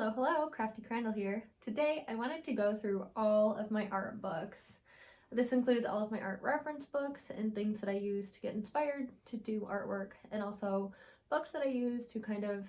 Hello, Crafty Crandall here. Today I wanted to go through all of my art books. This includes all of my art reference books and things that I use to get inspired to do artwork, and also books that I use to kind of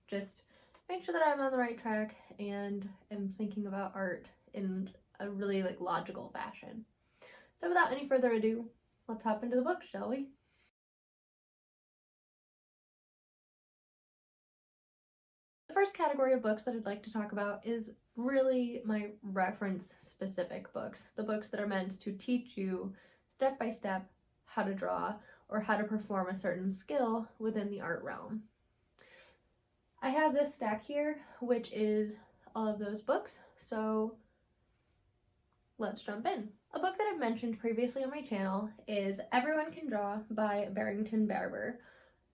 just make sure that I'm on the right track and am thinking about art in a really logical fashion. So without any further ado, let's hop into the book, shall we? The first category of books that I'd like to talk about is really my reference specific books, the books that are meant to teach you step by step how to draw or how to perform a certain skill within the art realm. I have this stack here, which is all of those books, so let's jump in. A book that I've mentioned previously on my channel is Everyone Can Draw by Barrington Barber.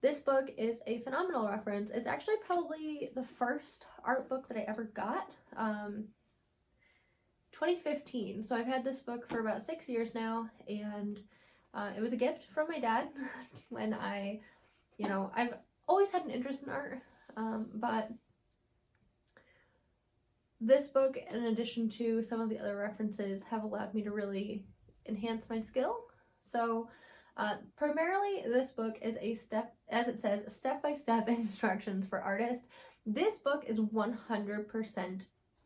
This book is a phenomenal reference. It's actually probably the first art book that I ever got, 2015. So I've had this book for about 6 years now, and it was a gift from my dad when I've always had an interest in art, but this book, in addition to some of the other references, have allowed me to really enhance my skill. So primarily, this book is step-by-step instructions for artists. This book is 100%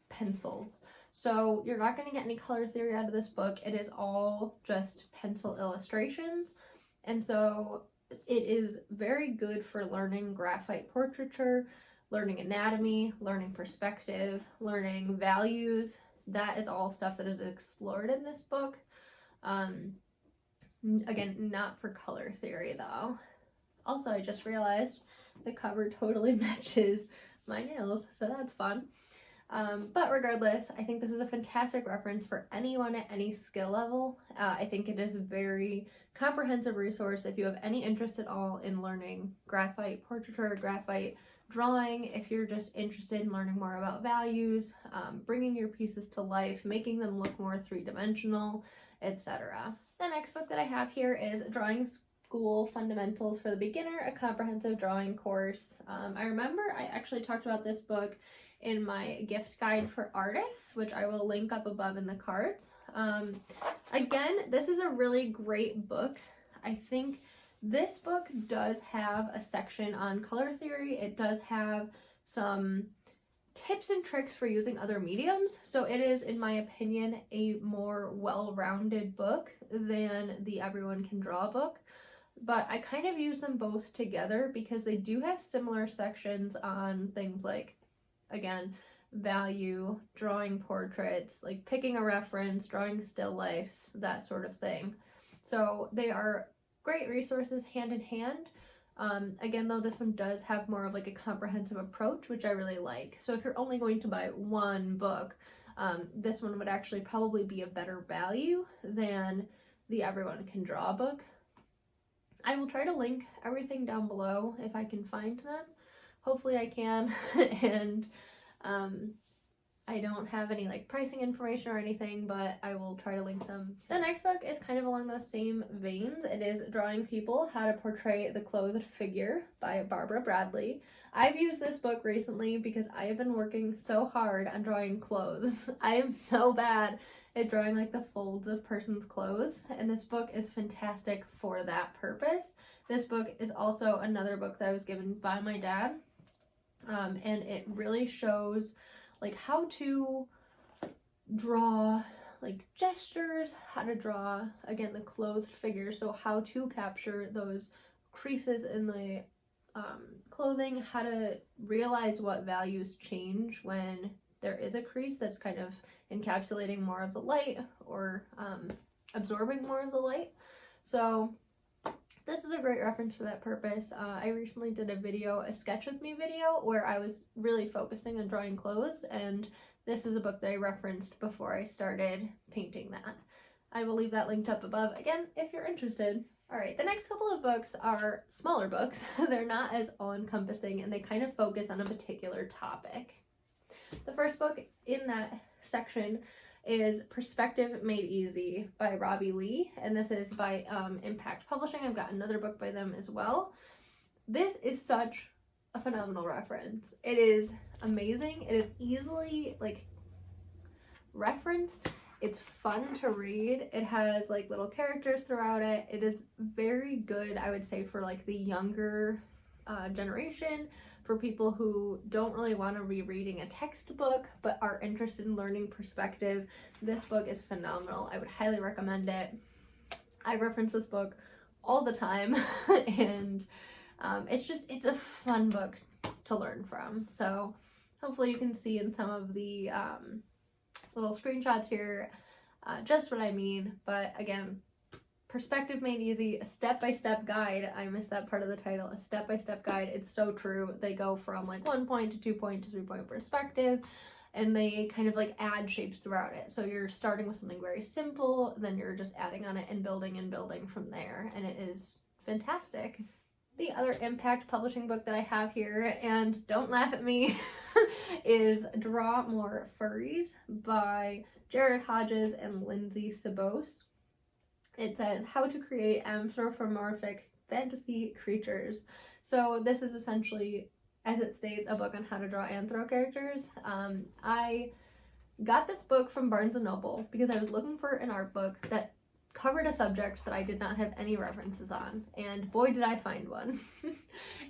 pencils. So you're not going to get any color theory out of this book. It is all just pencil illustrations. And so it is very good for learning graphite portraiture, learning anatomy, learning perspective, learning values. That is all stuff that is explored in this book. Again, not for color theory though. Also, I just realized the cover totally matches my nails, so that's fun. But regardless, I think this is a fantastic reference for anyone at any skill level. I think it is a very comprehensive resource if you have any interest at all in learning graphite portraiture, graphite drawing, if you're just interested in learning more about values, bringing your pieces to life, making them look more three-dimensional, etc. The next book that I have here is Drawing School Fundamentals for the Beginner, a comprehensive drawing course. I remember I actually talked about this book in my gift guide for artists, which I will link up above in the cards. Again, this is a really great book. I think this book does have a section on color theory. It does have some tips and tricks for using other mediums. So it is, in my opinion, a more well-rounded book than the Everyone Can Draw book. But I kind of use them both together because they do have similar sections on things like, again, value, drawing portraits, like picking a reference, drawing still lifes, that sort of thing. So they are great resources hand in hand. Again, though, this one does have more of a comprehensive approach, which I really like. So if you're only going to buy one book, this one would actually probably be a better value than the Everyone Can Draw book. I will try to link everything down below if I can find them. Hopefully I can, and I don't have any pricing information or anything, but I will try to link them. The next book is kind of along those same veins. It is Drawing People, How to Portray the Clothed Figure by Barbara Bradley. I've used this book recently because I have been working so hard on drawing clothes. I am so bad at drawing the folds of person's clothes, and this book is fantastic for that purpose. This book is also another book that I was given by my dad, and it really shows how to draw gestures, how to draw, again, the clothed figure, so how to capture those creases in the clothing, how to realize what values change when there is a crease that's kind of encapsulating more of the light or absorbing more of the light. So this is a great reference for that purpose. I recently did a sketch with me video where I was really focusing on drawing clothes, and this is a book that I referenced before I started painting that. I will leave that linked up above again if you're interested. Alright, the next couple of books are smaller books. They're not as all-encompassing, and they kind of focus on a particular topic. The first book in that section is Perspective Made Easy by Robbie Lee, and this is by Impact Publishing. I've got another book by them as well. This is such a phenomenal reference. It is amazing. It is easily like referenced. It's fun to read. It has like little characters throughout it. It is very good, I would say, for like the younger generation, for people who don't really want to be reading a textbook but are interested in learning perspective. This book is phenomenal. I would highly recommend it. I reference this book all the time and it's a fun book to learn from. So hopefully you can see in some of the little screenshots here just what I mean. But again, perspective made easy, a step-by-step guide. I missed that part of the title. A step-by-step guide. It's so true. They go from like 1 point to 2 point to 3 point perspective, and they kind of like add shapes throughout it. So you're starting with something very simple, then you're just adding on it and building from there, and it is fantastic. The other impact publishing book that I have here, and don't laugh at me, is Draw More Furries by Jared Hodges and Lindsay Sabose. It says how to create anthropomorphic fantasy creatures. So this is essentially, as it states, a book on how to draw anthro characters. I got this book from Barnes & Noble because I was looking for an art book that covered a subject that I did not have any references on, and boy did I find one.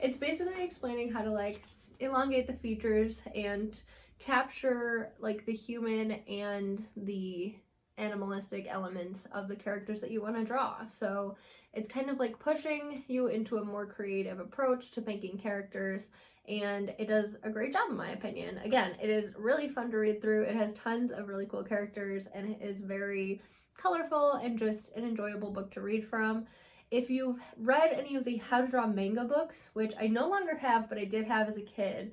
It's basically explaining how to like elongate the features and capture like the human and the animalistic elements of the characters that you want to draw. So it's kind of like pushing you into a more creative approach to making characters, and it does a great job in my opinion. Again, it is really fun to read through. It has tons of really cool characters, and it is very colorful and just an enjoyable book to read from. If you've read any of the How to Draw manga books, which I no longer have, but I did have as a kid,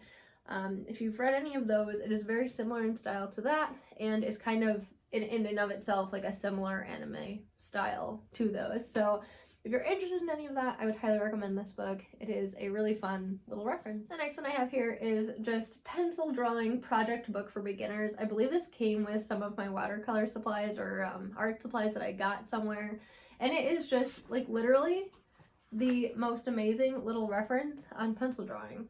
if you've read any of those, it is very similar in style to that, and is kind of in and of itself like a similar anime style to those. So if you're interested in any of that, I would highly recommend this book. It is a really fun little reference. The next one I have here is just pencil drawing project book for beginners. I believe this came with some of my watercolor supplies or art supplies that I got somewhere, and it is just like literally the most amazing little reference on pencil drawing.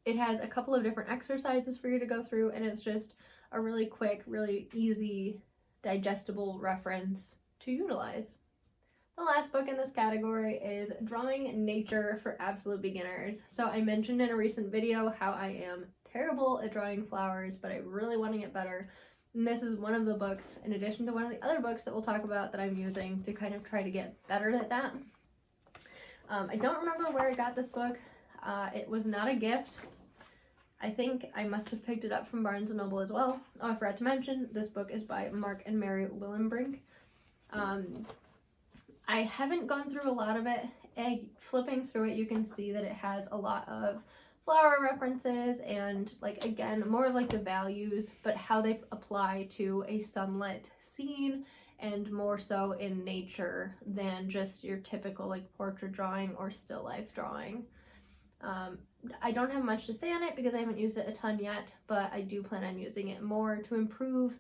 It has a couple of different exercises for you to go through, and it's just a really quick, really easy, digestible reference to utilize. The last book in this category is Drawing Nature for Absolute Beginners. So I mentioned in a recent video how I am terrible at drawing flowers, but I really want to get better. And this is one of the books, in addition to one of the other books that we'll talk about, that I'm using to kind of try to get better at that. I don't remember where I got this book. It was not a gift. I think I must have picked it up from Barnes & Noble as well. Oh, I forgot to mention, this book is by Mark and Mary Willenbrink. I haven't gone through a lot of it. Flipping through it, you can see that it has a lot of flower references and, like, again, more of like the values, but how they apply to a sunlit scene, and more so in nature than just your typical like portrait drawing or still life drawing. I don't have much to say on it because I haven't used it a ton yet, but I do plan on using it more to improve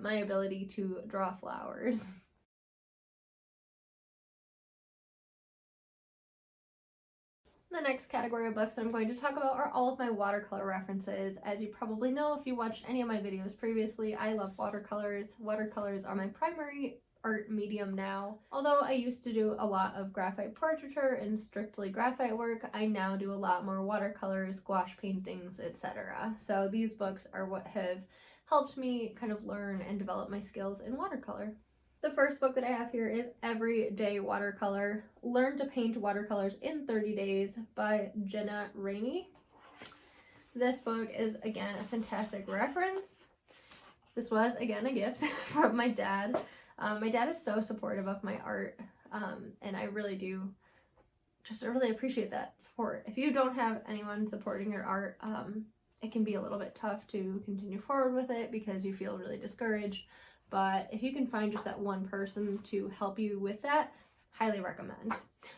my ability to draw flowers. The next category of books that I'm going to talk about are all of my watercolor references. As you probably know if you watched any of my videos previously, I love watercolors. Watercolors are my primary art medium now. Although I used to do a lot of graphite portraiture and strictly graphite work, I now do a lot more watercolors, gouache paintings, etc. So these books are what have helped me kind of learn and develop my skills in watercolor. The first book that I have here is Everyday Watercolor, Learn to Paint Watercolors in 30 Days by Jenna Rainey. This book is, again, a fantastic reference. This was, again, a gift from my dad. My dad is so supportive of my art, and I really do I really appreciate that support. If you don't have anyone supporting your art, it can be a little bit tough to continue forward with it because you feel really discouraged. But if you can find just that one person to help you with that, highly recommend.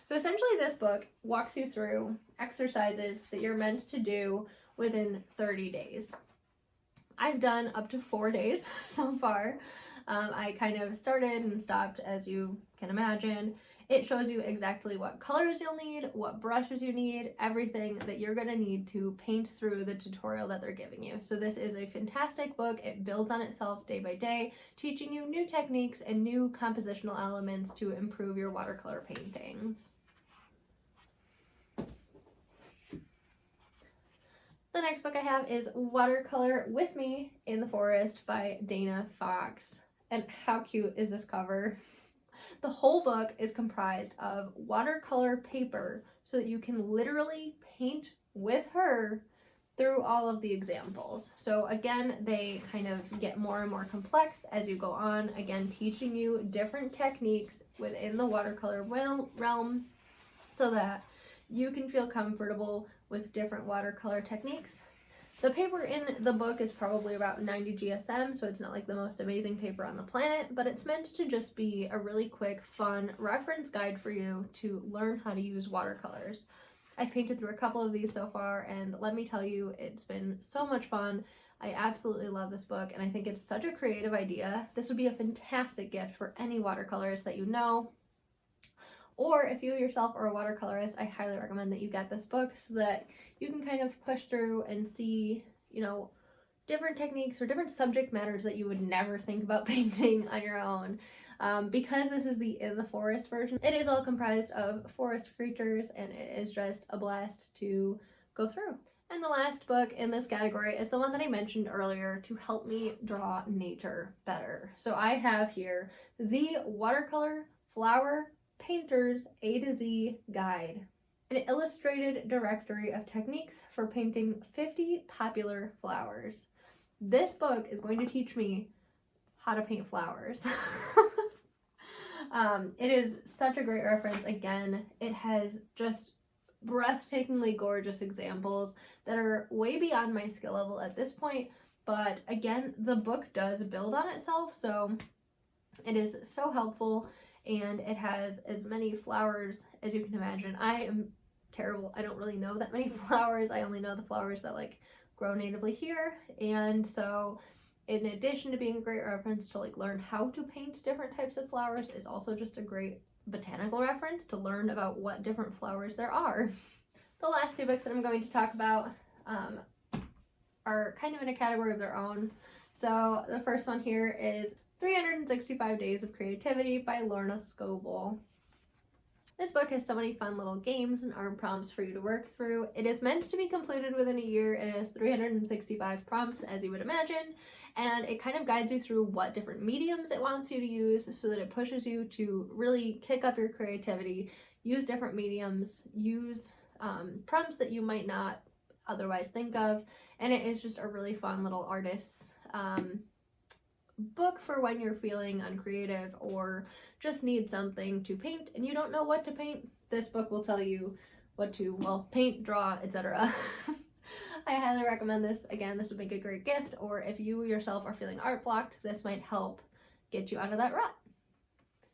So essentially this book walks you through exercises that you're meant to do within 30 days. I've done up to 4 days so far. I kind of started and stopped, as you can imagine, It shows you exactly what colors you'll need, what brushes you need, everything that you're going to need to paint through the tutorial that they're giving you. So this is a fantastic book. It builds on itself day by day, teaching you new techniques and new compositional elements to improve your watercolor paintings. The next book I have is Watercolor With Me in the Forest by Dana Fox. And how cute is this cover? The whole book is comprised of watercolor paper so that you can literally paint with her through all of the examples. So again, they kind of get more and more complex as you go on, again, teaching you different techniques within the watercolor realm so that you can feel comfortable with different watercolor techniques. The paper in the book is probably about 90 GSM, so it's not like the most amazing paper on the planet, but it's meant to just be a really quick, fun reference guide for you to learn how to use watercolors. I've painted through a couple of these so far, and let me tell you, it's been so much fun. I absolutely love this book, and I think it's such a creative idea. This would be a fantastic gift for any watercolorist that you know. Or if you yourself are a watercolorist, I highly recommend that you get this book so that you can kind of push through and see, you know, different techniques or different subject matters that you would never think about painting on your own. Because this is the in the forest version, it is all comprised of forest creatures, and it is just a blast to go through. And the last book in this category is the one that I mentioned earlier to help me draw nature better. So I have here the Watercolor Flower Painter's A to Z Guide, an illustrated directory of techniques for painting 50 popular flowers. This book is going to teach me how to paint flowers. It is such a great reference. Again, it has just breathtakingly gorgeous examples that are way beyond my skill level at this point, but again, the book does build on itself, so it is so helpful. And it has as many flowers as you can imagine. I am terrible. I don't really know that many flowers. I only know the flowers that like grow natively here. And so in addition to being a great reference to like learn how to paint different types of flowers, it's also just a great botanical reference to learn about what different flowers there are. The last two books that I'm going to talk about are kind of in a category of their own. So the first one here is 365 Days of Creativity by Lorna Scoble. This book has so many fun little games and art prompts for you to work through. It is meant to be completed within a year, and it has 365 prompts, as you would imagine, and it kind of guides you through what different mediums it wants you to use so that it pushes you to really kick up your creativity, use different mediums, use prompts that you might not otherwise think of, and it is just a really fun little artist's book for when you're feeling uncreative or just need something to paint and you don't know what to paint. This book will tell you what to, well, paint, draw, etc. I highly recommend this. Again, this would make a great gift, or if you yourself are feeling art blocked, this might help get you out of that rut.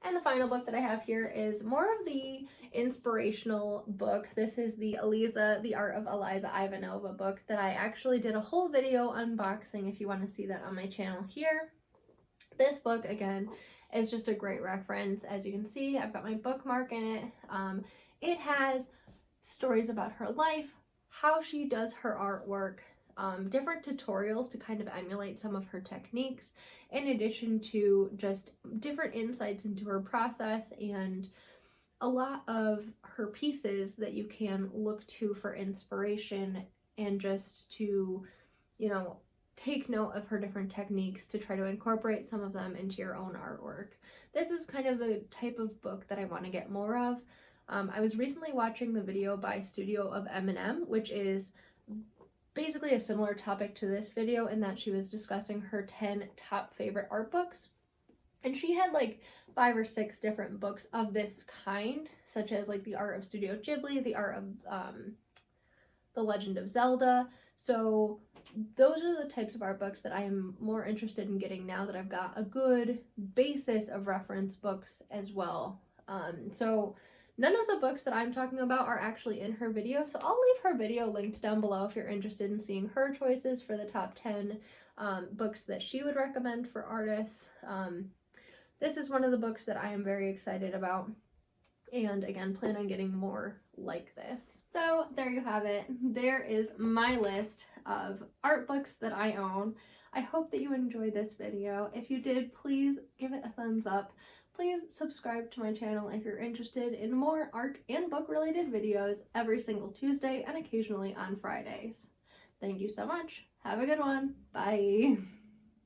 And the final book that I have here is more of the inspirational book. This is the Eleeza, The Art of Eliza Ivanova book that I actually did a whole video unboxing if you want to see that on my channel here. This book, again, is just a great reference. As you can see, I've got my bookmark in it. It has stories about her life, how she does her artwork, different tutorials to kind of emulate some of her techniques, in addition to just different insights into her process and a lot of her pieces that you can look to for inspiration and just to, you know, take note of her different techniques to try to incorporate some of them into your own artwork. This is kind of the type of book that I want to get more of. I was recently watching the video by Studio of Eminem, which is basically a similar topic to this video in that she was discussing her 10 top favorite art books. And she had like 5 or 6 different books of this kind, such as like The Art of Studio Ghibli, The Art of The Legend of Zelda. So those are the types of art books that I am more interested in getting now that I've got a good basis of reference books as well. So none of the books that I'm talking about are actually in her video, so I'll leave her video linked down below if you're interested in seeing her choices for the top 10 books that she would recommend for artists. This is one of the books that I am very excited about. and again, plan on getting more like this. So there you have it. There is my list of art books that I own. I hope that you enjoyed this video. If you did, please give it a thumbs up. Please subscribe to my channel if you're interested in more art and book related videos every single Tuesday and occasionally on Fridays. Thank you so much. Have a good one. Bye.